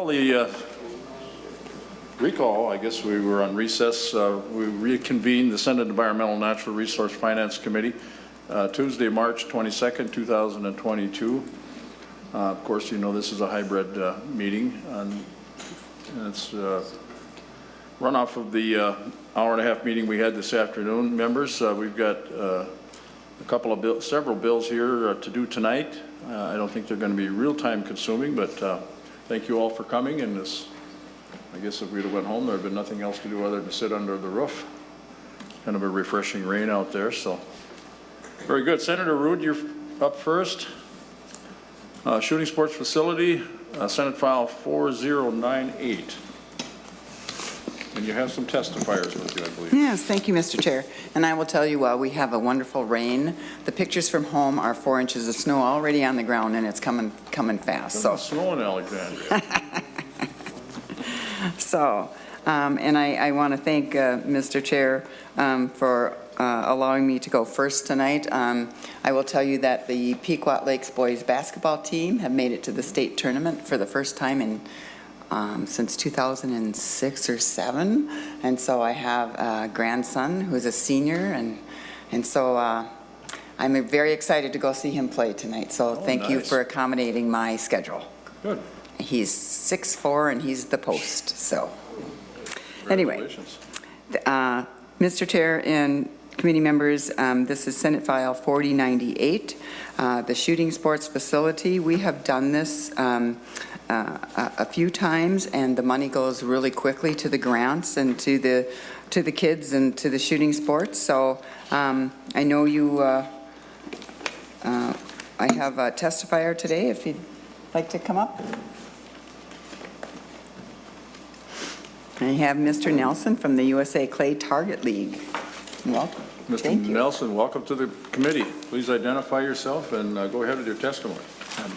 the recall, I guess we were on recess. We reconvened the Senate Environmental Natural Resource Finance Committee Tuesday, March 22nd, 2022. Of course, you know this is a hybrid meeting, and it's run off of the hour-and-a-half meeting we had this afternoon. Members, we've got several bills here to do tonight. I don't think they're going to be real time consuming, but thank you all for coming. And this, I guess if we'd have went home, there'd been nothing else to do other than sit under the roof. Kind of a refreshing rain out there, so very good. Senator Ruud, you're up first. Shooting sports facility, Senate File 4098. And you have some testifiers with you, I believe. Yes, thank you, Mr. Chair. And I will tell you, we have a wonderful rain. The pictures from home are 4 inches of snow already on the ground, and it's coming fast. So snow in Alexandria. So, and I want to thank Mr. Chair for allowing me to go first tonight. I will tell you that the Pequot Lakes boys basketball team have made it to the state tournament for the first time in since 2006 or 7, and so I have a grandson who's a senior, and so I'm very excited to go see him play tonight. So thank you for accommodating my schedule. Good. He's 6'4" and he's the post. So anyway, Mr. Chair and committee members, this is Senate File 4098, the shooting sports facility. We have done this a few times, and the money goes really quickly to the grants and to the kids and to the shooting sports. So I know you. I have a testifier today. If you'd like to come up, I have Mr. Nelson from the USA Clay Target League. Welcome. Mr. Nelson, welcome to the committee. Please identify yourself and go ahead with your testimony.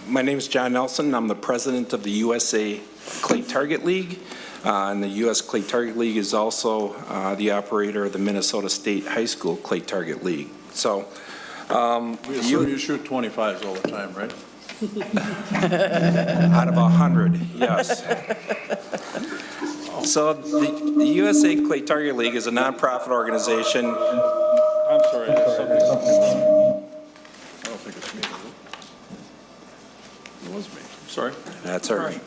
My name is John Nelson. I'm the president of the USA Clay Target League. And the US Clay Target League is also the operator of the Minnesota State High School Clay Target League. So, we assume you shoot 25s all the time, right? Out of 100, yes. So the USA Clay Target League is a nonprofit organization. I'm sorry, there's something. I don't think it's me, is it? It was me. Sorry. That's all right.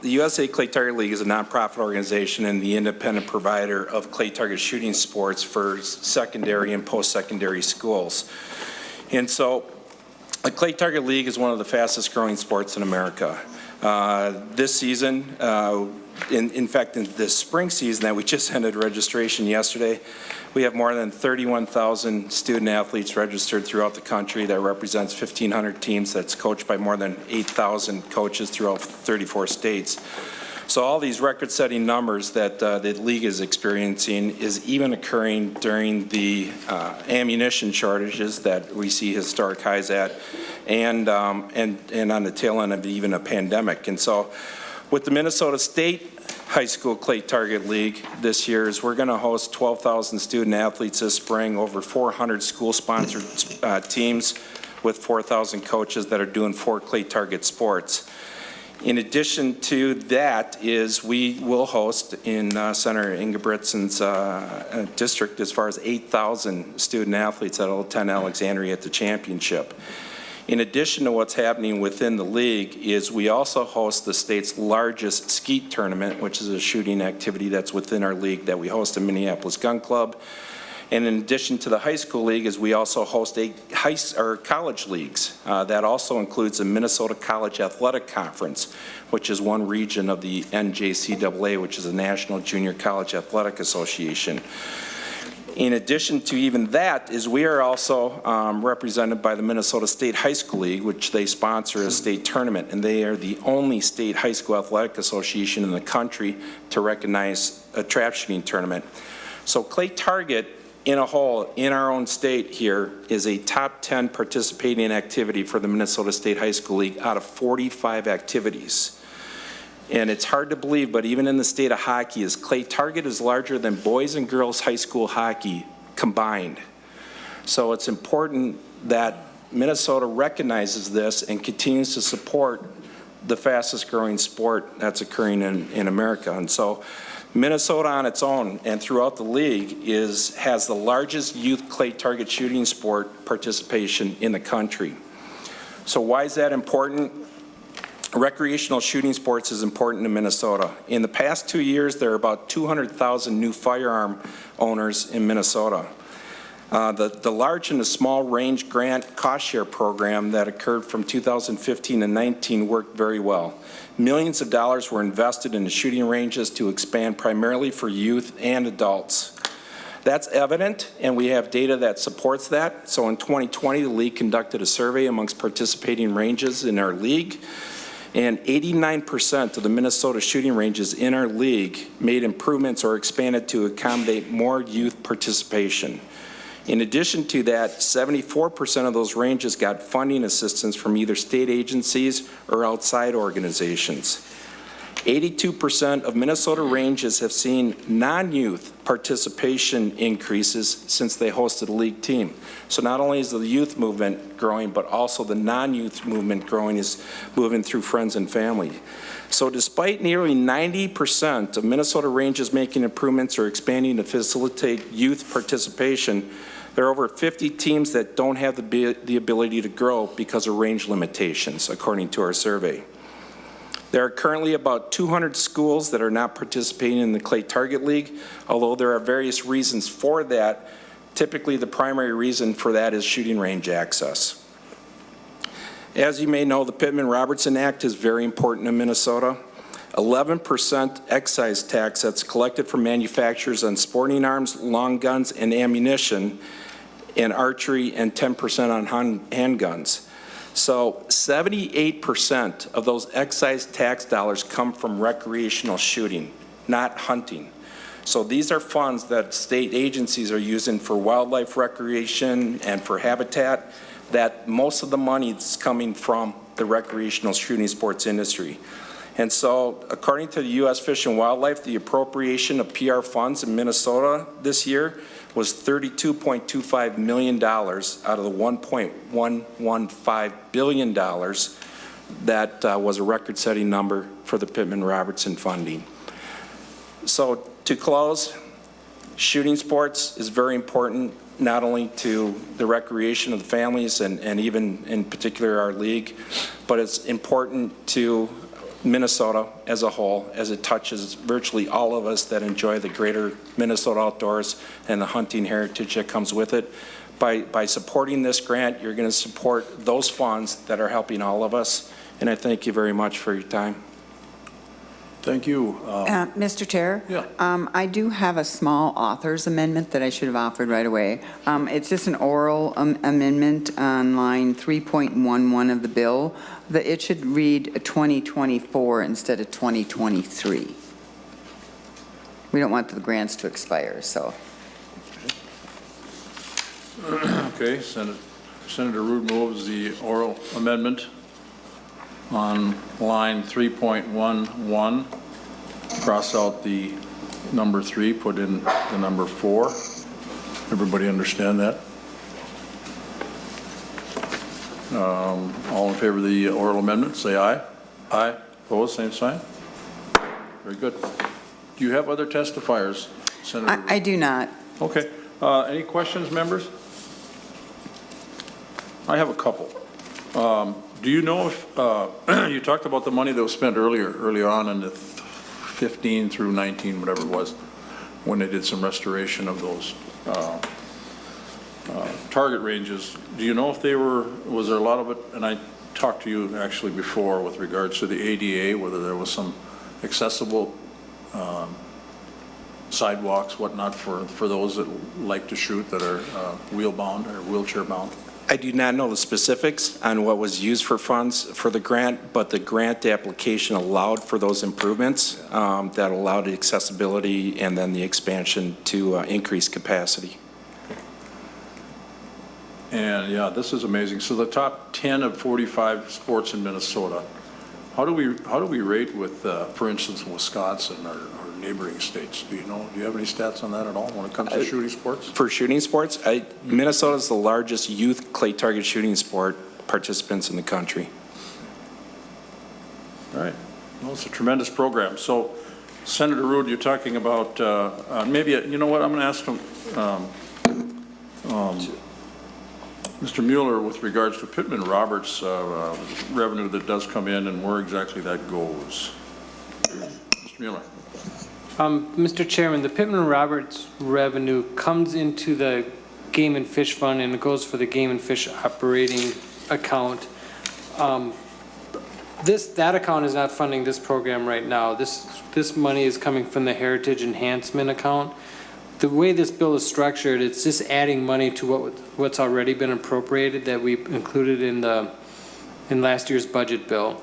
The USA Clay Target League is a nonprofit organization and the independent provider of clay target shooting sports for secondary and post-secondary schools. And so the Clay Target League is one of the fastest growing sports in America. This season, in fact, in the spring season that we just ended registration yesterday, we have more than 31,000 student athletes registered throughout the country. That represents 1,500 teams. That's coached by more than 8,000 coaches throughout 34 states. So all these record-setting numbers that the league is experiencing is even occurring during the ammunition shortages that we see historic highs at, and on the tail end of even a pandemic. And so with the Minnesota State High School Clay Target League this year is we're going to host 12,000 student athletes this spring, over 400 school-sponsored teams with 4,000 coaches that are doing 4 clay target sports. In addition to that is we will host in Senator Ingebrigtsen's district as far as 8,000 student athletes that will attend Alexandria at the championship. In addition to what's happening within the league is we also host the state's largest skeet tournament, which is a shooting activity that's within our league that we host in Minneapolis Gun Club. And in addition to the high school league is we also host college leagues. That also includes the Minnesota College Athletic Conference, which is one region of the NJCAA, which is the National Junior College Athletic Association. In addition to even that is we are also represented by the Minnesota State High School League, which they sponsor a state tournament, and they are the only state high school athletic association in the country to recognize a trap shooting tournament. So Clay Target in a whole, in our own state here, is a top 10 participating activity for the Minnesota State High School League out of 45 activities. And it's hard to believe, but even in the state of hockey, is Clay Target is larger than boys and girls high school hockey combined. So it's important that Minnesota recognizes this and continues to support the fastest growing sport that's occurring in America. And so Minnesota on its own and throughout the league has the largest youth clay target shooting sport participation in the country. So why is that important? Recreational shooting sports is important in Minnesota. In the past 2 years, there are about 200,000 new firearm owners in Minnesota. The large and the small range grant cost share program that occurred from 2015 to 19 worked very well. Millions of dollars were invested in the shooting ranges to expand primarily for youth and adults. That's evident, and we have data that supports that. So in 2020, the league conducted a survey amongst participating ranges in our league, and 89% of the Minnesota shooting ranges in our league made improvements or expanded to accommodate more youth participation. In addition to that, 74% of those ranges got funding assistance from either state agencies or outside organizations. 82% of Minnesota ranges have seen non-youth participation increases since they hosted a league team. So not only is the youth movement growing, but also the non-youth movement growing, is moving through friends and family. So despite nearly 90% of Minnesota ranges making improvements or expanding to facilitate youth participation, there are over 50 teams that don't have the ability to grow because of range limitations, according to our survey. There are currently about 200 schools that are not participating in the Clay Target League, although there are various reasons for that. Typically, the primary reason for that is shooting range access. As you may know, the Pittman-Robertson Act is very important in Minnesota. 11% excise tax that's collected from manufacturers on sporting arms, long guns, and ammunition, and archery, and 10% on handguns. So 78% of those excise tax dollars come from recreational shooting, not hunting. So these are funds that state agencies are using for wildlife recreation and for habitat, that most of the money is coming from the recreational shooting sports industry. And so according to the U.S. Fish and Wildlife, the appropriation of PR funds in Minnesota this year was $32.25 million out of the $1.115 billion that was a record-setting number for the Pittman-Robertson funding. So to close, shooting sports is very important, not only to the recreation of the families and even in particular our league, but it's important to Minnesota as a whole, as it touches virtually all of us that enjoy the greater Minnesota outdoors and the hunting heritage that comes with it. By supporting this grant, you're going to support those funds that are helping all of us, and I thank you very much for your time. Thank you. Mr. Chair? Yeah. I do have a small author's amendment that I should have offered right away. It's just an oral amendment on line 3.11 of the bill. It should read 2024 instead of 2023. We don't want the grants to expire, so. Okay, Senator Ruud moves the oral amendment on line 3.11, cross out the number 3, put in the number 4. Everybody understand that? All in favor of the oral amendment, say aye. Aye. Opposed, same sign. Very good. Do you have other testifiers, Senator? I do not. Okay. Any questions, members? I have a couple. Do you know if, you talked about the money that was spent early on in the 15 through 19, whatever it was, when they did some restoration of those target ranges. Do you know if was there a lot of it, and I talked to you actually before with regards to the ADA, whether there was some accessible sidewalks, whatnot, for those that like to shoot that are wheel-bound or wheelchair-bound? I do not know the specifics on what was used for funds for the grant, but the grant application allowed for those improvements that allowed the accessibility and then the expansion to increase capacity. And yeah, this is amazing. So the top 10 of 45 sports in Minnesota, how do we rate with, for instance, Wisconsin or neighboring states? Do you know? Do you have any stats on that at all when it comes to shooting sports? For shooting sports, Minnesota is the largest youth clay target shooting sport participants in the country. All right. Well, it's a tremendous program. So, Senator Ruud, you're talking about maybe, you know what, I'm going to ask him, Mr. Mueller, with regards to Pittman Roberts revenue that does come in and where exactly that goes. Mr. Mueller. Mr. Chairman, the Pittman Roberts revenue comes into the Game and Fish Fund, and it goes for the Game and Fish operating account. That account is not funding this program right now. This money is coming from the Heritage Enhancement account. The way this bill is structured, it's just adding money to what's already been appropriated that we included in last year's budget bill.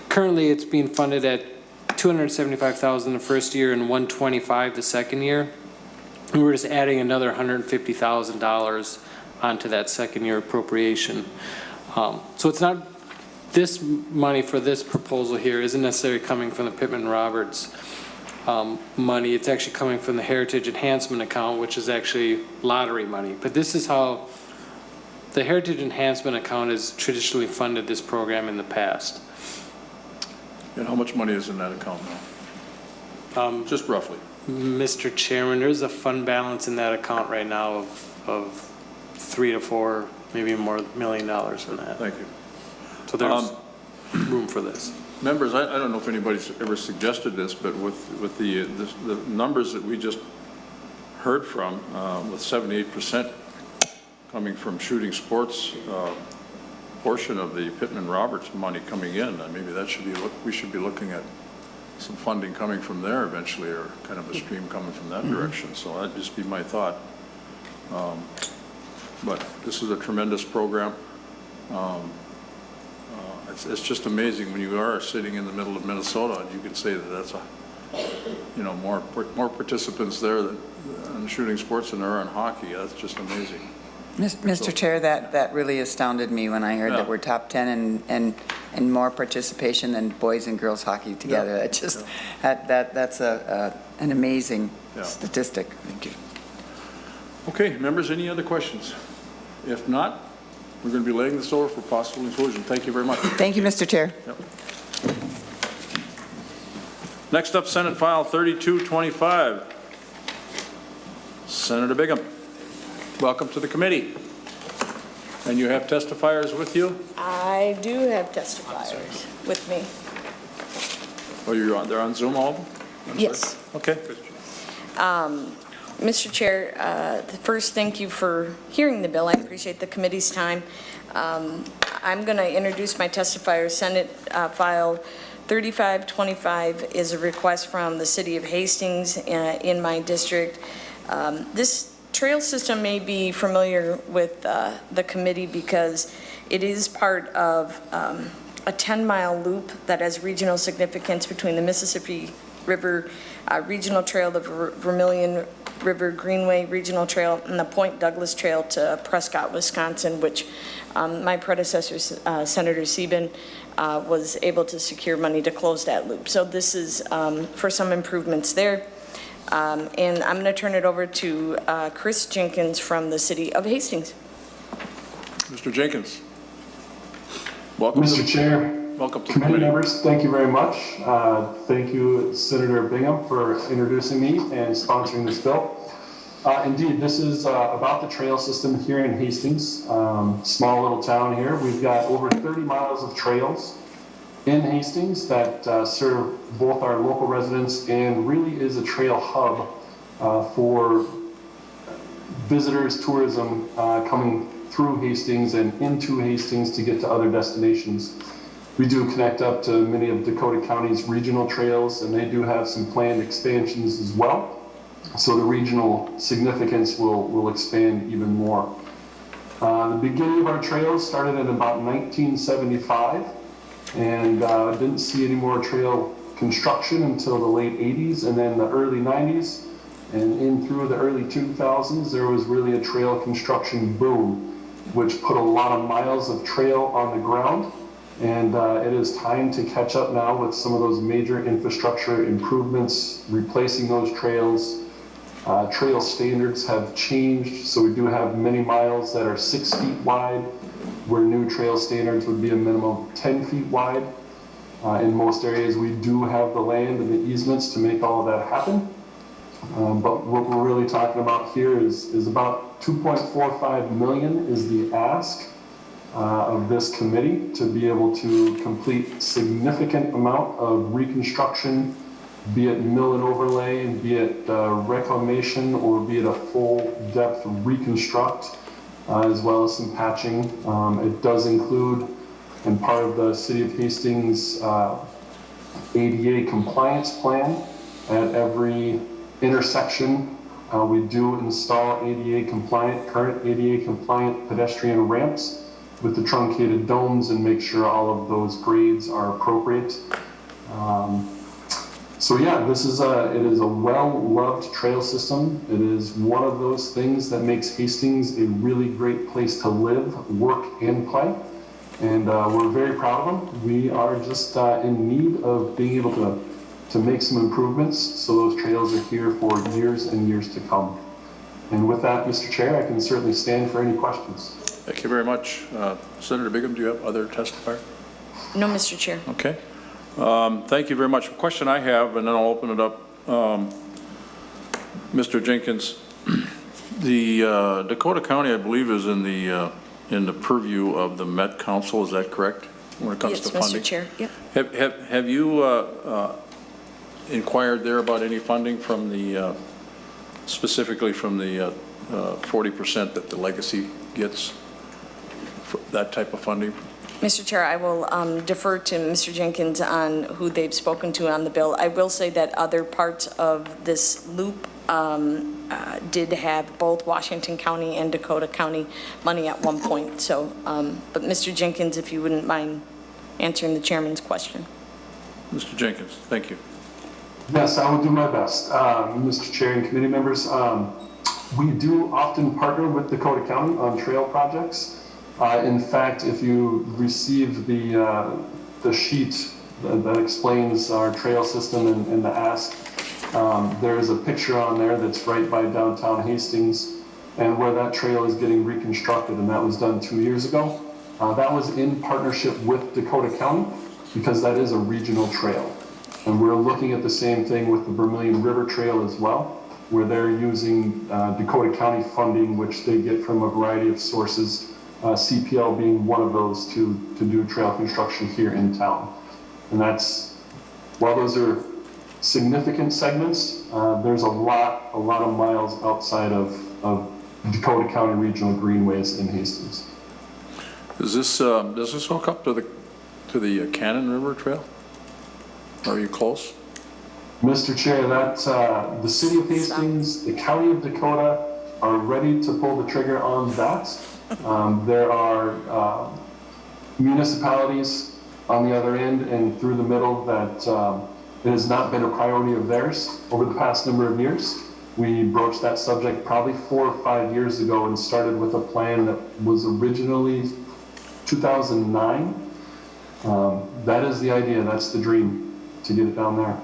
Currently, it's being funded at $275,000 the first year and $125,000 the second year. And we're just adding another $150,000 onto that second year appropriation. So it's not, this money for this proposal here isn't necessarily coming from the Pittman Roberts money. It's actually coming from the Heritage Enhancement account, which is actually lottery money. But this is how the Heritage Enhancement account has traditionally funded this program in the past. And how much money is in that account now? Just roughly. Mr. Chairman, there's a fund balance in that account right now of $3 to $4, maybe more $1 million in that. Thank you. So there's room for this. Members, I don't know if anybody's ever suggested this, but with the numbers that we just heard from, with 78% coming from shooting sports, portion of the Pittman Roberts money coming in, maybe that should be we should be looking at some funding coming from there eventually, or kind of a stream coming from that direction. So that'd just be my thought. But this is a tremendous program. It's just amazing when you are sitting in the middle of Minnesota and you can say that that's more participants there in shooting sports than there are in hockey. That's just amazing. Mr. Chair, that really astounded me when I heard that we're top 10 and more participation than boys and girls hockey together. Yeah. It just, that's an amazing statistic. Thank you. Okay, members, any other questions? If not, we're going to be laying this over for possible inclusion. Thank you very much. Thank you, Mr. Chair. Yep. Next up, Senate File 3225. Senator Bigham, welcome to the committee. And you have testifiers with you? I do have testifiers with me. Oh, they're on Zoom, all of them? Yes. Okay. Mr. Chair, first, thank you for hearing the bill. I appreciate the committee's time. I'm going to introduce my testifiers. Senate File 3525 is a request from the City of Hastings in my district. This trail system may be familiar with the committee because it is part of a 10-mile loop that has regional significance between the Mississippi River Regional Trail, the Vermilion River Greenway Regional Trail, and the Point Douglas Trail to Prescott, Wisconsin, which my predecessor, Senator Sieben, was able to secure money to close that loop. So this is for some improvements there. And I'm going to turn it over to Chris Jenkins from the City of Hastings. Mr. Jenkins. Welcome. Mr. Chair, welcome to the committee committee. members, thank you very much. Thank you, Senator Bigham, for introducing me and sponsoring this bill. Indeed, this is about the trail system here in Hastings, small little town here. We've got over 30 miles of trails in Hastings that serve both our local residents and really is a trail hub for visitors, tourism coming through Hastings and into Hastings to get to other destinations. We do connect up to many of Dakota County's regional trails, and they do have some planned expansions as well. So the regional significance will expand even more. The beginning of our trails started in about 1975, and didn't see any more trail construction until the late 80s and then the early 90s. And in through the early 2000s, there was really a trail construction boom, which put a lot of miles of trail on the ground. And it is time to catch up now with some of those major infrastructure improvements, replacing those trails. Trail standards have changed, so we do have many miles that are 6 feet wide, where new trail standards would be a minimum of 10 feet wide. In most areas, we do have the land and the easements to make all of that happen. But what we're really talking about here is about 2.45 million is the ask of this committee to be able to complete significant amount of reconstruction, be it mill and overlay, be it reclamation, or be it a full depth reconstruct, as well as some patching. It does include, and part of the City of Hastings ADA compliance plan at every intersection. We do install current ADA compliant pedestrian ramps with the truncated domes and make sure all of those grades are appropriate. So yeah, it is a well-loved trail system. It is one of those things that makes Hastings a really great place to live, work, and play. And we're very proud of them. We are just in need of being able to make some improvements so those trails are here for years and years to come. And with that, Mr. Chair, I can certainly stand for any questions. Thank you very much. Senator Bigham, do you have other testifiers? No, Mr. Chair. Okay. Thank you very much. Question I have, and then I'll open it up. Mr. Jenkins, the Dakota County, I believe, is in the purview of the Met Council. Is that correct? When it comes Yes, to funding? Mr. Chair. Yep. Have you inquired there about any funding from the specifically from the 40% that the legacy gets? For that type of funding? Mr. Chair, I will defer to Mr. Jenkins on who they've spoken to on the bill. I will say that other parts of this loop did have both Washington County and Dakota County money at one point. So, but Mr. Jenkins, if you wouldn't mind answering the chairman's question. Mr. Jenkins, thank you. Yes, I will do my best. Mr. Chair and committee members, we do often partner with Dakota County on trail projects. In fact, if you receive the sheet that explains our trail system and the ask, there is a picture on there that's right by downtown Hastings and where that trail is getting reconstructed, and that was done 2 years ago. That was in partnership with Dakota County because that is a regional trail. And we're looking at the same thing with the Vermilion River Trail as well, where they're using Dakota County funding, which they get from a variety of sources, CPL being one of those to do trail construction here in town. And that's, while those are significant segments, there's a lot of miles outside of Dakota County Regional Greenways in Hastings. Does this hook up to the Cannon River Trail? Are you close? Mr. Chair, that the City of Hastings, the County of Dakota are ready to pull the trigger on that. There are municipalities on the other end and through the middle that it has not been a priority of theirs over the past number of years. We broached that subject probably 4 or 5 years ago and started with a plan that was originally 2009. That is the idea, that's the dream, to get it down there.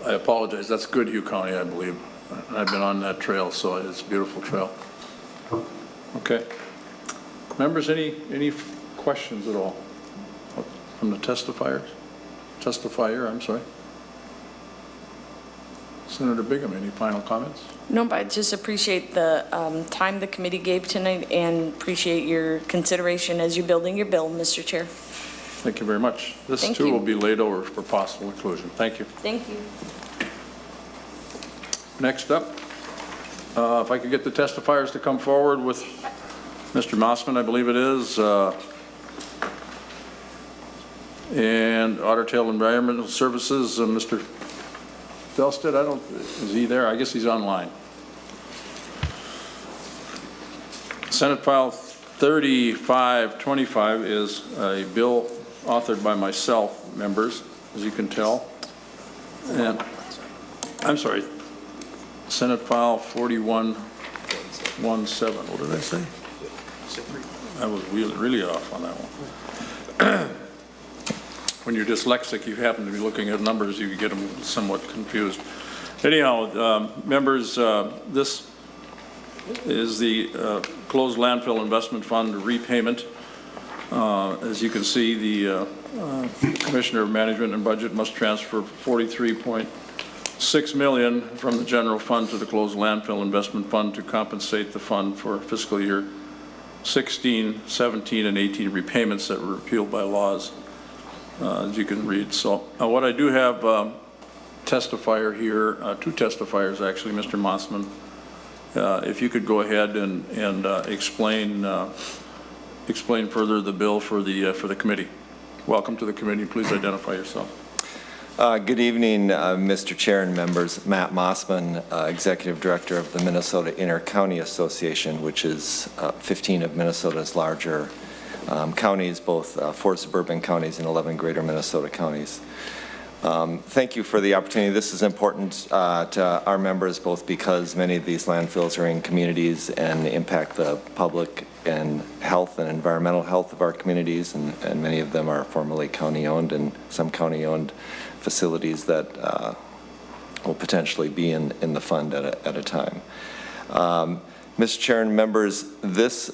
I apologize. That's Goodhue County, I believe. I've been on that trail, so it's a beautiful trail. Okay. Members, any questions at all from the testifier, I'm sorry. Senator Bigham, any final comments? No, but I just appreciate the time the committee gave tonight and appreciate your consideration as you're building your bill, Mr. Chair. Thank you very much. This Thank too you. will be laid over for possible inclusion. Thank you. Thank you. Next up, if I could get the testifiers to come forward with Mr. Mossman, I believe it is, and Otter Tail Environmental Services, Mr. Belstead, is he there? I guess he's online. Senate File 3525 is a bill authored by myself, members, as you can tell. And, I'm sorry, Senate File 4117. What did I say? I was really off on that one. When you're dyslexic, you happen to be looking at numbers, you get them somewhat confused. Anyhow, members, this is the closed landfill investment fund repayment As you can see, the Commissioner of Management and Budget must transfer $43.6 million from the general fund to the closed landfill investment fund to compensate the fund for fiscal year 16, 17, and 18 repayments that were repealed by laws, as you can read. So what I do have testifier here, two testifiers actually, Mr. Mossman. If you could go ahead and explain further the bill for the committee. Welcome to the committee. Please identify yourself. Good evening, Mr. Chair and members. Matt Mossman, Executive Director of the Minnesota Inter-County Association, which is 15 of Minnesota's larger counties, both 4 suburban counties and 11 greater Minnesota counties. Thank you for the opportunity. This is important to our members, both because many of these landfills are in communities and impact the public and health and environmental health of our communities, and many of them are formerly county-owned, and some county-owned facilities that will potentially be in the fund at a time. Mr. Chair and members, this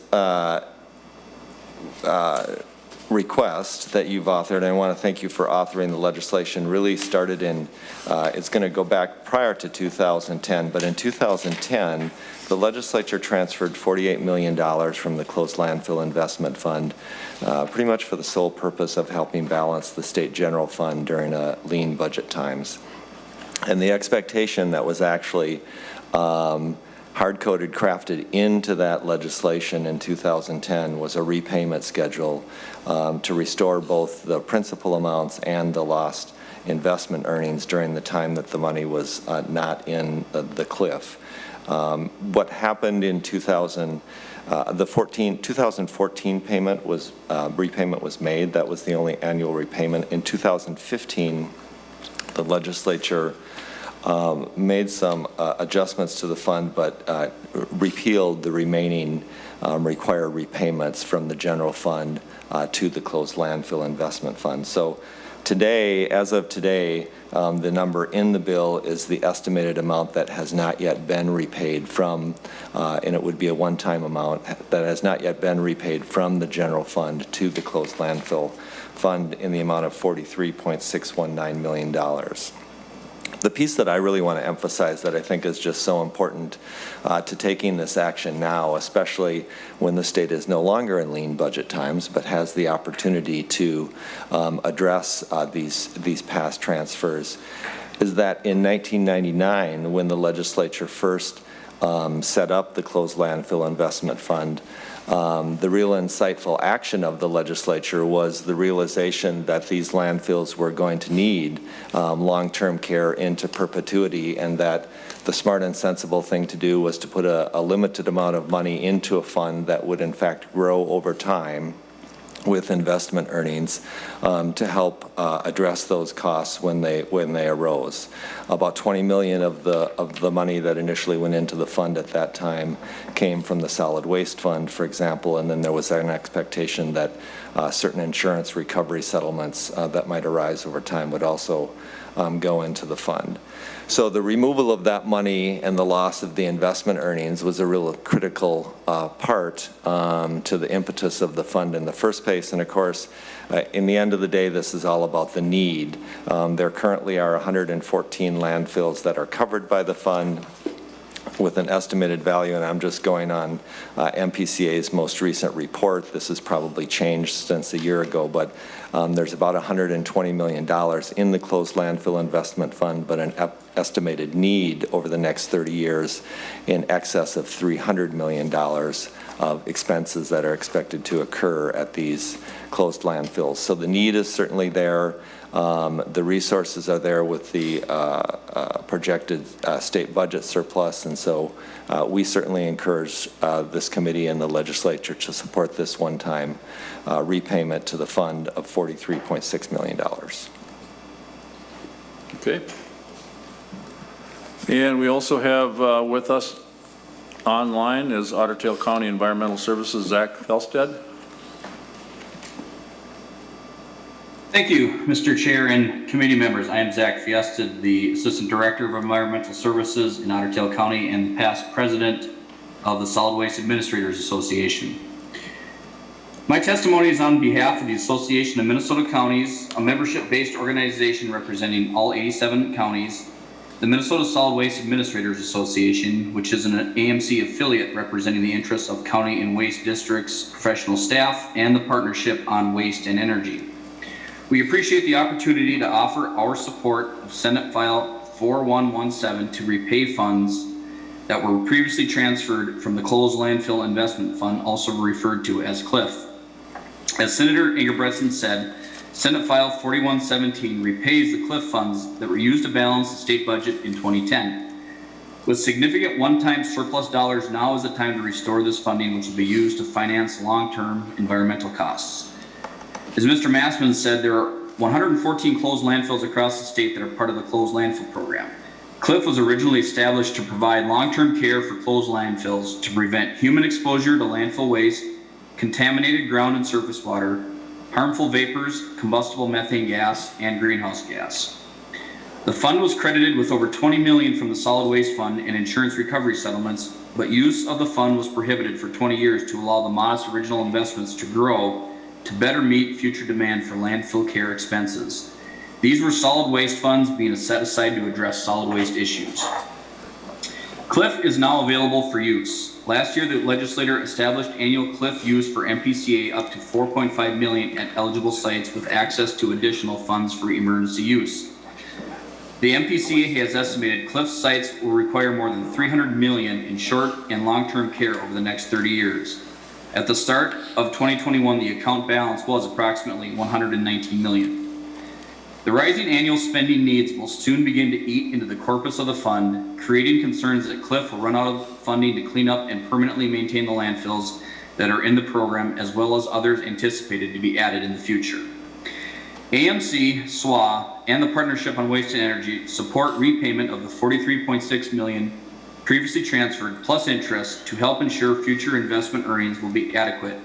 request that you've authored, and I want to thank you for authoring the legislation, really started in, it's going to go back prior to 2010, but in 2010, the legislature transferred $48 million from the closed landfill investment fund, pretty much for the sole purpose of helping balance the state general fund during lean budget times. And the expectation that was actually hard-coded, crafted into that legislation in 2010 was a repayment schedule to restore both the principal amounts and the lost investment earnings during the time that the money was not in the cliff. What happened in 2014 payment was, repayment was made. That was the only annual repayment. In 2015, the legislature made some adjustments to the fund, but repealed the remaining required repayments from the general fund to the closed landfill investment fund. So today, as of today, the number in the bill is the estimated amount that has not yet been repaid from, and it would be a one-time amount that has not yet been repaid from the general fund to the closed landfill fund in the amount of $43.619 million. The piece that I really want to emphasize that I think is just so important to taking this action now, especially when the state is no longer in lean budget times, but has the opportunity to address these past transfers, is that in 1999, when the legislature first set up the closed landfill investment fund, the real insightful action of the legislature was the realization that these landfills were going to need long-term care into perpetuity, and that the smart and sensible thing to do was to put a limited amount of money into a fund that would in fact grow over time with investment earnings to help address those costs when they arose. About 20 million of the money that initially went into the fund at that time came from the solid waste fund, for example, and then there was an expectation that certain insurance recovery settlements that might arise over time would also go into the fund. So the removal of that money and the loss of the investment earnings was a real critical part to the impetus of the fund in the first place. And of course, in the end of the day, this is all about the need. There currently are 114 landfills that are covered by the fund with an estimated value, and I'm just going on MPCA's most recent report. This has probably changed since a year ago, but there's about $120 million in the closed landfill investment fund, but an estimated need over the next 30 years in excess of $300 million of expenses that are expected to occur at these closed landfills. So the need is certainly there. The resources are there with the projected state budget surplus, and so we certainly encourage this committee and the legislature to support this one-time repayment to the fund of $43.6 million. Okay. And we also have with us online is Otter Tail County Environmental Services, Zach Felstead. Thank you, Mr. Chair and committee members. I am Zach Fiesta, the Assistant Director of Environmental Services in Otter Tail County and past President of the Solid Waste Administrators Association. My testimony is on behalf of the Association of Minnesota Counties, a membership-based organization representing all 87 counties, the Minnesota Solid Waste Administrators Association, which is an AMC affiliate representing the interests of county and waste districts, professional staff, and the Partnership on Waste and Energy. We appreciate the opportunity to offer our support of Senate File 4117 to repay funds that were previously transferred from the Closed Landfill Investment Fund, also referred to as CLIF. As Senator Ingebrigtsen said, Senate File 4117 repays the CLIF funds that were used to balance the state budget in 2010. With significant one-time surplus dollars, now is the time to restore this funding, which will be used to finance long-term environmental costs. As Mr. Massman said, there are 114 closed landfills across the state that are part of the closed landfill program. CLIF was originally established to provide long-term care for closed landfills to prevent human exposure to landfill waste, contaminated ground and surface water, harmful vapors, combustible methane gas, and greenhouse gas. The fund was credited with over $20 million from the Solid Waste Fund and insurance recovery settlements, but use of the fund was prohibited for 20 years to allow the modest original investments to grow to better meet future demand for landfill care expenses. These were solid waste funds being set aside to address solid waste issues. CLIF is now available for use. Last year, the legislature established annual CLIF use for MPCA up to $4.5 million at eligible sites with access to additional funds for emergency use. The MPCA has estimated CLIF sites will require more than $300 million in short and long-term care over the next 30 years. At the start of 2021, the account balance was approximately $119 million. The rising annual spending needs will soon begin to eat into the corpus of the fund, creating concerns that CLIF will run out of funding to clean up and permanently maintain the landfills that are in the program, as well as others anticipated to be added in the future. AMC, SWA, and the Partnership on Waste and Energy support repayment of the $43.6 million previously transferred plus interest to help ensure future investment earnings will be adequate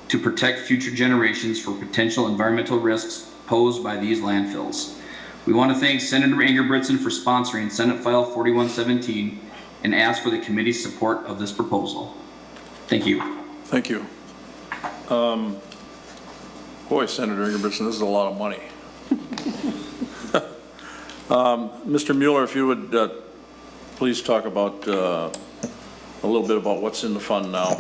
to protect future generations for potential environmental risks posed by these landfills. We want to thank Senator Ingebrigtsen for sponsoring Senate File 4117 and ask for the committee's support of this proposal. Thank you. Thank you. Boy, Senator Ingebrigtsen, this is a lot of money. Mr. Mueller, if you would please talk about a little bit about what's in the fund now.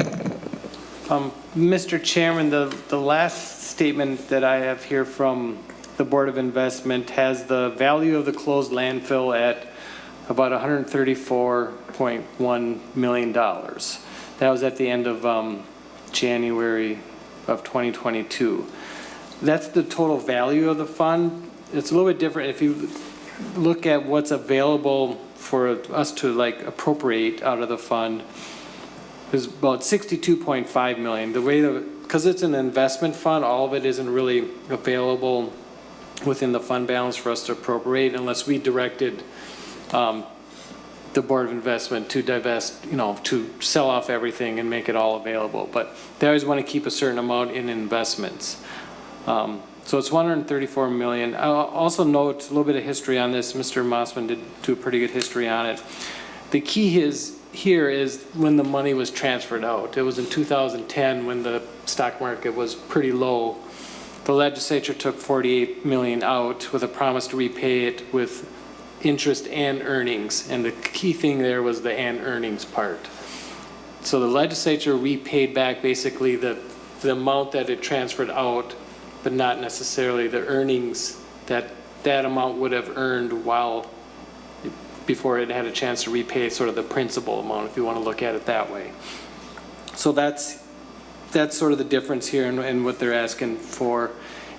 Mr. Chairman, the last statement that I have here from the Board of Investment has the value of the closed landfill at about $134.1 million. That was at the end of January of 2022. That's the total value of the fund. It's a little bit different if you look at what's available for us to appropriate out of the fund. Is about $62.5 million. The way because it's an investment fund, all of it isn't really available within the fund balance for us to appropriate unless we directed the Board of Investment to divest, to sell off everything and make it all available. But they always want to keep a certain amount in investments. So it's $134 million. I'll also note a little bit of history on this. Mr. Mossman did do a pretty good history on it. The key here is when the money was transferred out. It was in 2010 when the stock market was pretty low. The legislature took $48 million out with a promise to repay it with interest and earnings. And the key thing there was the and earnings part. So the legislature repaid back basically the amount that it transferred out, but not necessarily the earnings that amount would have earned before it had a chance to repay sort of the principal amount, if you want to look at it that way. So that's sort of the difference here in what they're asking for.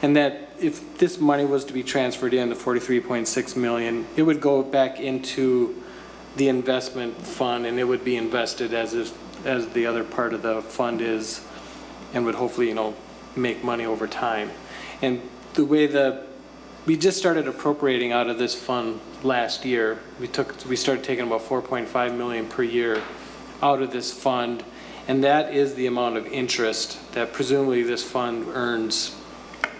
And that if this money was to be transferred in, the $43.6 million, it would go back into the investment fund and it would be invested as the other part of the fund is, and would hopefully, make money over time. And the way we just started appropriating out of this fund last year. We started taking about $4.5 million per year out of this fund, and that is the amount of interest that presumably this fund earns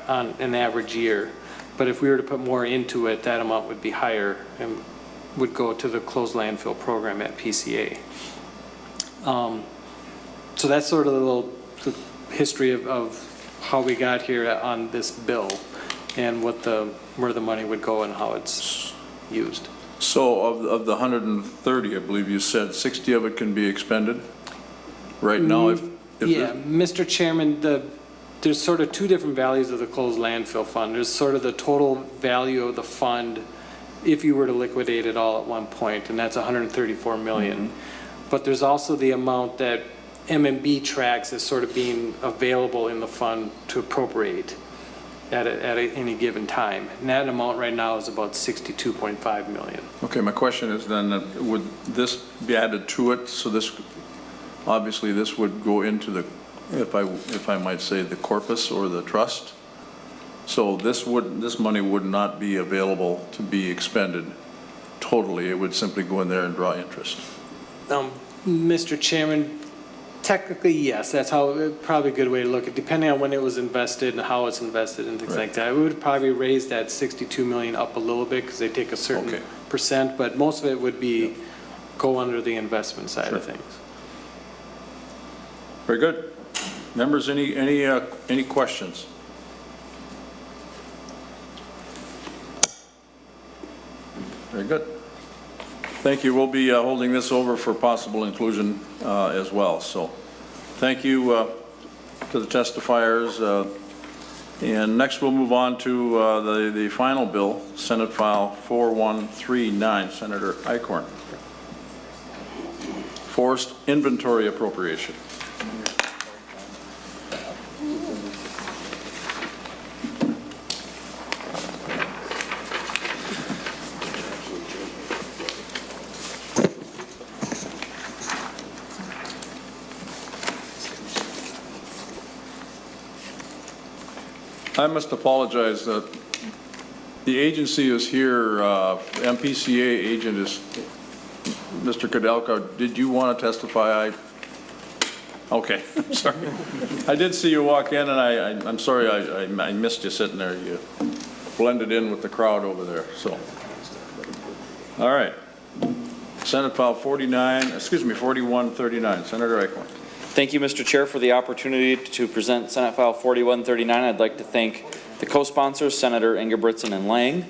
on an average year. But if we were to put more into it, that amount would be higher and would go to the closed landfill program at PCA. So that's sort of the little history of how we got here on this bill and where the money would go and how it's used. So of the 130, I believe you said 60 of it can be expended right now if Yeah, Mr. Chairman, there's sort of two different values of the closed landfill fund. There's sort of the total value of the fund if you were to liquidate it all at one point, and that's 134 million. But there's also the amount that M&B tracks as sort of being available in the fund to appropriate at any given time. And that amount right now is about 62.5 million. Okay, my question is then, would this be added to it? So this, obviously this would go into the, if I might say, the corpus or the trust. So this money would not be available to be expended totally. It would simply go in there and draw interest. Mr. Chairman, technically, yes, that's how, probably a good way to look at it, depending on when it was invested and how it's invested and things like that. We would probably raise that 62 million up a little bit because they take a certain percent, but most of it would be go under the investment side of things. Very good. Members, any questions? Very good. Thank you. We'll be holding this over for possible inclusion as well. So thank you to the testifiers. And next we'll move on to the final bill, Senate File 4139, Senator Eichorn. Forest inventory appropriation. I must apologize that the agency is here, MPCA agent is Mr. Kudelka. Did you want to testify? Okay, I'm sorry. I did see you walk in and I'm sorry I missed you sitting there. You blended in with the crowd over there, so. All right. Senate File 4139, Senator Eichorn. Thank you, Mr. Chair, for the opportunity to present Senate File 4139. I'd like to thank the co-sponsors, Senator Ingebrigtsen and Lang.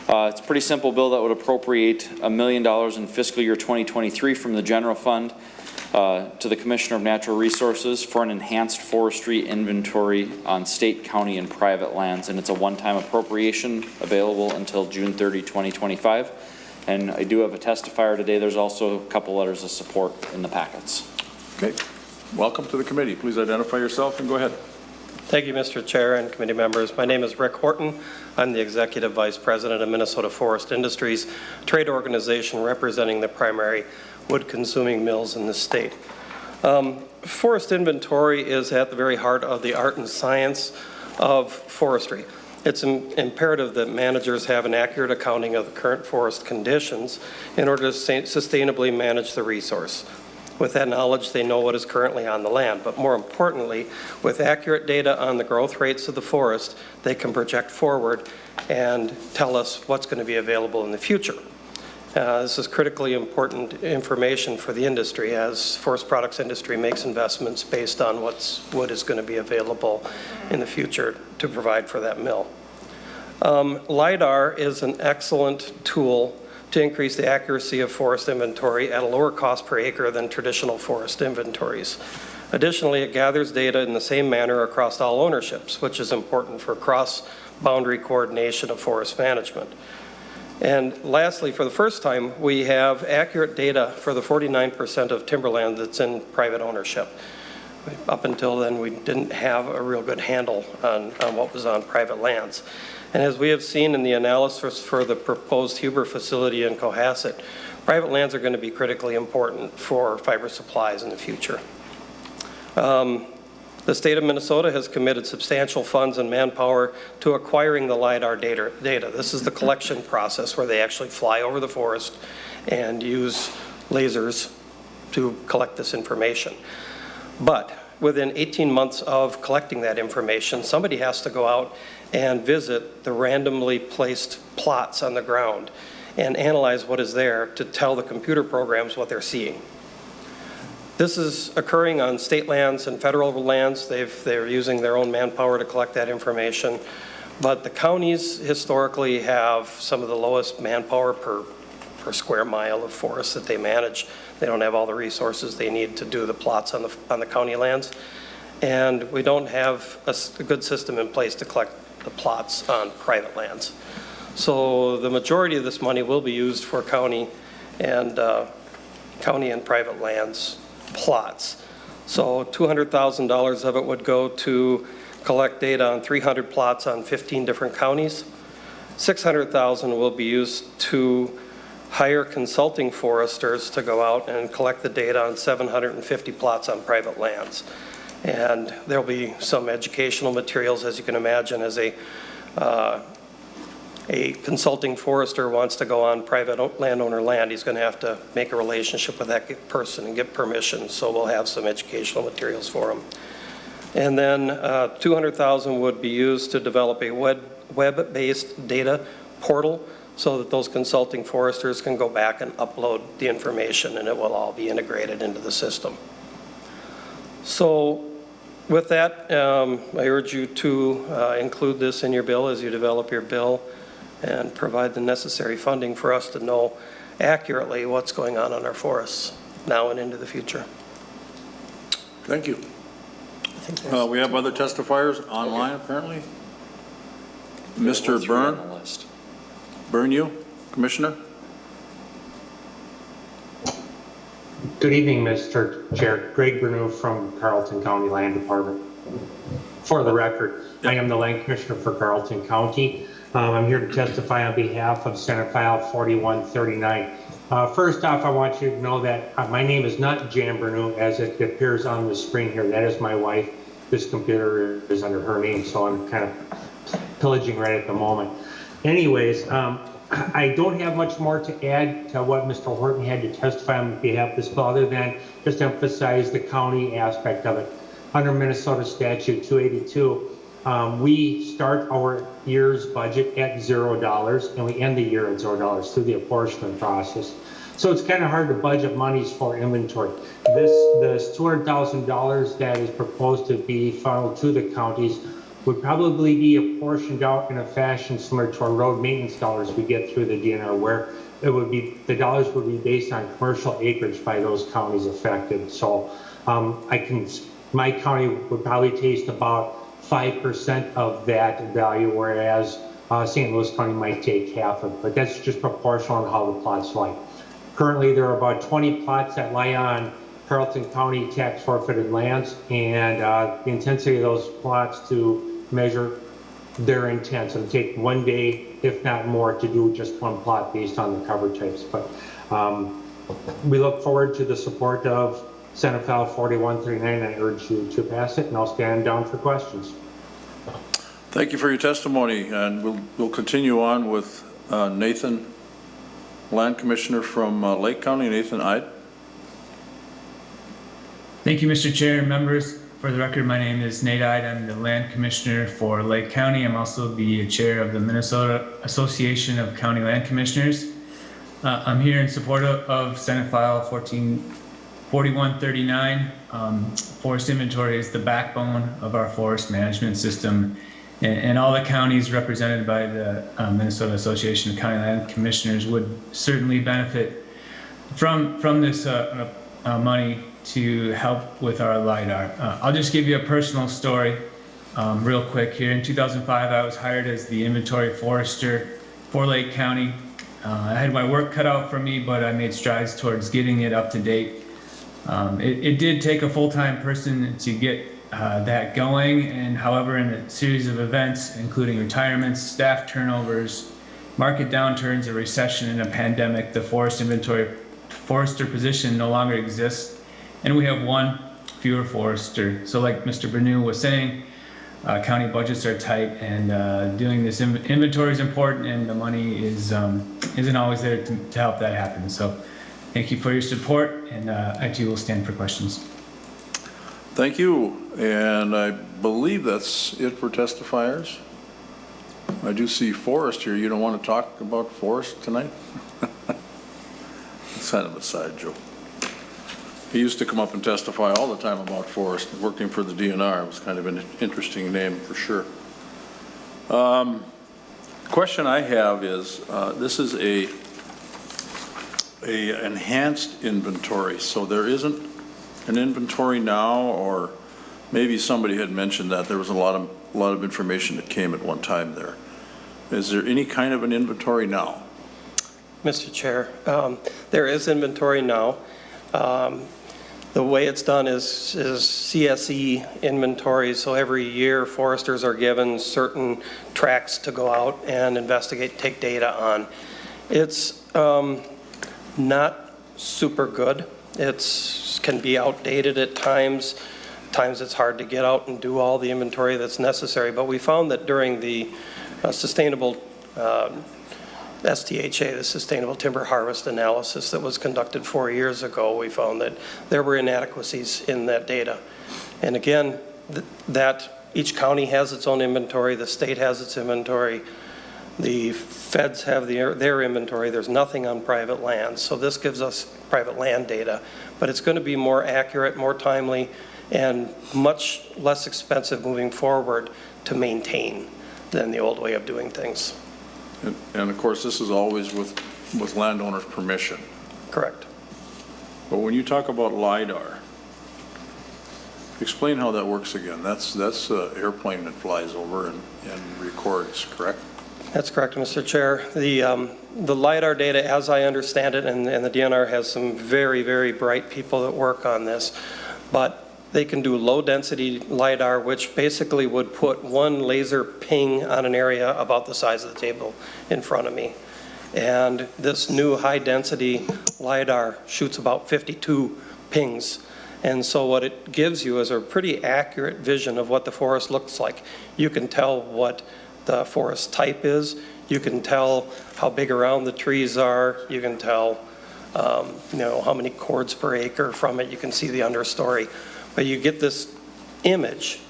It's a pretty simple bill that would appropriate $1 million in fiscal year 2023 from the general fund to the Commissioner of Natural Resources for an enhanced forestry inventory on state, county, and private lands. And it's a one-time appropriation available until June 30, 2025. And I do have a testifier today. There's also a couple letters of support in the packets. Okay. Welcome to the committee. Please identify yourself and go ahead. Thank you, Mr. Chair and committee members. My name is Rick Horton. I'm the Executive Vice President of Minnesota Forest Industries, trade organization representing the primary wood-consuming mills in the state. Forest inventory is at the very heart of the art and science of forestry. It's imperative that managers have an accurate accounting of the current forest conditions in order to sustainably manage the resource. With that knowledge, they know what is currently on the land. But more importantly, with accurate data on the growth rates of the forest, they can project forward and tell us what's going to be available in the future. This is critically important information for the industry as forest products industry makes investments based on what is going to be available in the future to provide for that mill. LIDAR is an excellent tool to increase the accuracy of forest inventory at a lower cost per acre than traditional forest inventories. Additionally, it gathers data in the same manner across all ownerships, which is important for cross-boundary coordination of forest management. And lastly, for the first time, we have accurate data for the 49% of timberland that's in private ownership. Up until then, we didn't have a real good handle on what was on private lands. And as we have seen in the analysis for the proposed Huber facility in Cohasset, private lands are going to be critically important for fiber supplies in the future. The state of Minnesota has committed substantial funds and manpower to acquiring the LIDAR data. This is the collection process where they actually fly over the forest and use lasers to collect this information. But within 18 months of collecting that information, somebody has to go out and visit the randomly placed plots on the ground and analyze what is there to tell the computer programs what they're seeing. This is occurring on state lands and federal lands. They're using their own manpower to collect that information. But the counties historically have some of the lowest manpower per square mile of forest that they manage. They don't have all the resources they need to do the plots on the county lands. And we don't have a good system in place to collect the plots on private lands. So the majority of this money will be used for county and private lands plots. So $200,000 of it would go to collect data on 300 plots on 15 different counties. $600,000 will be used to hire consulting foresters to go out and collect the data on 750 plots on private lands. And there'll be some educational materials, as you can imagine, as a consulting forester wants to go on private landowner land, he's going to have to make a relationship with that person and get permission. So we'll have some educational materials for him. And then $200,000 would be used to develop a web-based data portal so that those consulting foresters can go back and upload the information, and it will all be integrated into the system. So with that, I urge you to include this in your bill as you develop your bill and provide the necessary funding for us to know accurately what's going on our forests now and into the future. Thank you. We have other testifiers online, apparently. Mr. Byrne? Byrne, you, Commissioner? Good evening, Mr. Chair. Greg Berneau from Carleton County Land Department. For the record, I am the Land Commissioner for Carleton County. I'm here to testify on behalf of Senate File 4139. First off, I want you to know that my name is not Jan Berneau as it appears on the screen here. That is my wife. This computer is under her name, so I'm kind of pillaging right at the moment. Anyways, I don't have much more to add to what Mr. Horton had to testify on behalf of this bill, other than just emphasize the county aspect of it. Under Minnesota Statute 282, we start our year's budget at $0 and we end the year at $0 through the apportionment process. So it's kind of hard to budget monies for inventory. This $200,000 that is proposed to be funneled to the counties would probably be apportioned out in a fashion similar to our road maintenance dollars we get through the DNR, where it would be, the dollars would be based on commercial acreage by those counties affected. So my county would probably taste about 5% of that value, whereas St. Louis County might take half of it, but that's just proportional on how the plots lie. Currently, there are about 20 plots that lie on Carleton County tax forfeited lands, and the intensity of those plots to measure their intent. So it'll take one day, if not more, to do just one plot based on the cover types. But we look forward to the support of Senate File 4139. I urge you to pass it, and I'll stand down for questions. Thank you for your testimony, and we'll continue on with Nathan, Land Commissioner from Lake County. Nathan Ide. Thank you, Mr. Chair and members. For the record, my name is Nate Ide. I'm the Land Commissioner for Lake County. I'm also the chair of the Minnesota Association of County Land Commissioners. I'm here in support of Senate File 4139. Forest inventory is the backbone of our forest management system, and all the counties represented by the Minnesota Association of County Land Commissioners would certainly benefit from this money to help with our LIDAR. I'll just give you a personal story real quick here. In 2005, I was hired as the inventory forester for Lake County. I had my work cut out for me, but I made strides towards getting it up to date. It did take a full-time person to get that going, and however, in a series of events, including retirements, staff turnovers, market downturns, a recession, and a pandemic, the forest inventory forester position no longer exists, and we have one fewer forester. So like Mr. Berneau was saying, county budgets are tight, and doing this inventory is important, and the money isn't always there to help that happen. So thank you for your support, and I too will stand for questions. Thank you, and I believe that's it for testifiers. I do see Forrest here. You don't want to talk about Forrest tonight? It's kind of a side joke. He used to come up and testify all the time about forest, working for the DNR. It was kind of an interesting name for sure. Question I have is, this is a enhanced inventory, so there isn't an inventory now, or maybe somebody had mentioned that there was a lot of information that came at one time there. Is there any kind of an inventory now? Mr. Chair, there is inventory now. The way it's done is CSE inventory, so every year foresters are given certain tracts to go out and investigate, take data on. It's not super good. It can be outdated at times. Times it's hard to get out and do all the inventory that's necessary, but we found that during the sustainable STHA, the Sustainable Timber Harvest Analysis that was conducted 4 years ago, we found that there were inadequacies in that data. And again, that each county has its own inventory, the state has its inventory, the feds have their inventory. There's nothing on private land. So this gives us private land data, but it's going to be more accurate, more timely, and much less expensive moving forward to maintain than the old way of doing things. And of course, this is always with landowners' permission. Correct. But when you talk about LiDAR, explain how that works again. That's an airplane that flies over and records, correct? That's correct, Mr. Chair. The LiDAR data, as I understand it, and the DNR has some very, very bright people that work on this, but they can do low-density LiDAR, which basically would put one laser ping on an area about the size of the table in front of me. And this new high-density LiDAR shoots about 52 pings. And so what it gives you is a pretty accurate vision of what the forest looks like. You can tell what the forest type is. You can tell how big around the trees are. You can tell how many cords per acre from it. You can see the understory. But you get this image,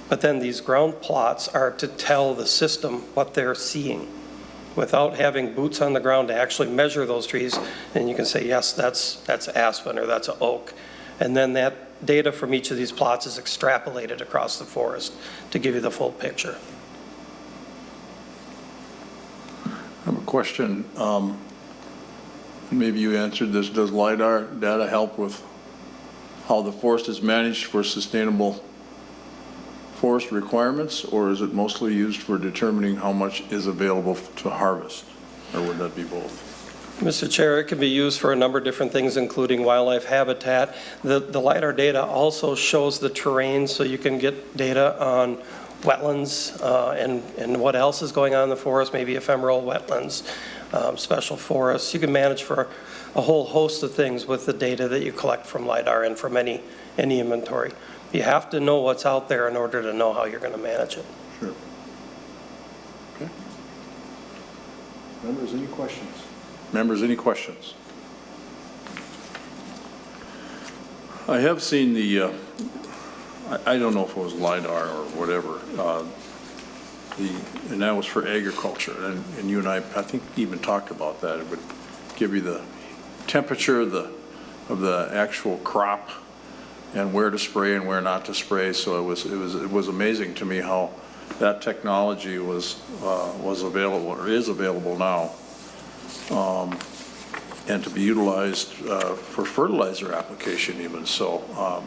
but then these ground plots are to tell the system what they're seeing without having boots on the ground to actually measure those trees. And you can say, yes, that's aspen or that's an oak. And then that data from each of these plots is extrapolated across the forest to give you the full picture. I have a question. Maybe you answered this. Does LiDAR data help with how the forest is managed for sustainable forest requirements, or is it mostly used for determining how much is available to harvest, or would that be both? Mr. Chair, it can be used for a number of different things, including wildlife habitat. The LiDAR data also shows the terrain, so you can get data on wetlands and what else is going on in the forest, maybe ephemeral wetlands, special forests. You can manage for a whole host of things with the data that you collect from LiDAR and from any inventory. You have to know what's out there in order to know how you're going to manage it. Sure. Okay. Members, any questions? Members, any questions? I have seen the, I don't know if it was LiDAR or whatever, and that was for agriculture, and you and I think even talked about that. It would give you the temperature of the actual crop and where to spray and where not to spray. So it was amazing to me how that technology was available, or is available now, and to be utilized for fertilizer application even. So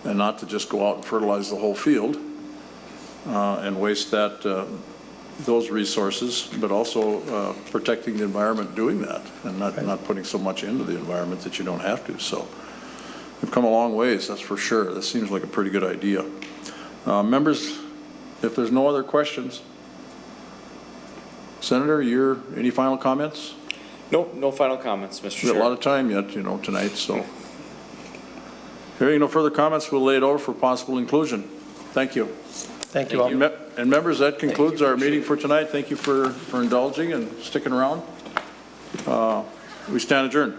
and not to just go out and fertilize the whole field and waste those resources, but also protecting the environment doing that, and not putting so much into the environment that you don't have to. So we've come a long ways, that's for sure. This seems like a pretty good idea. Members, if there's no other questions, Senator, any final comments? No final comments, Mr. Chair. We've got a lot of time yet, tonight, so. Hearing no further comments, we'll lay it over for possible inclusion. Thank you. Thank you all. And members, that concludes our meeting for tonight. Thank you for indulging and sticking around. We stand adjourned.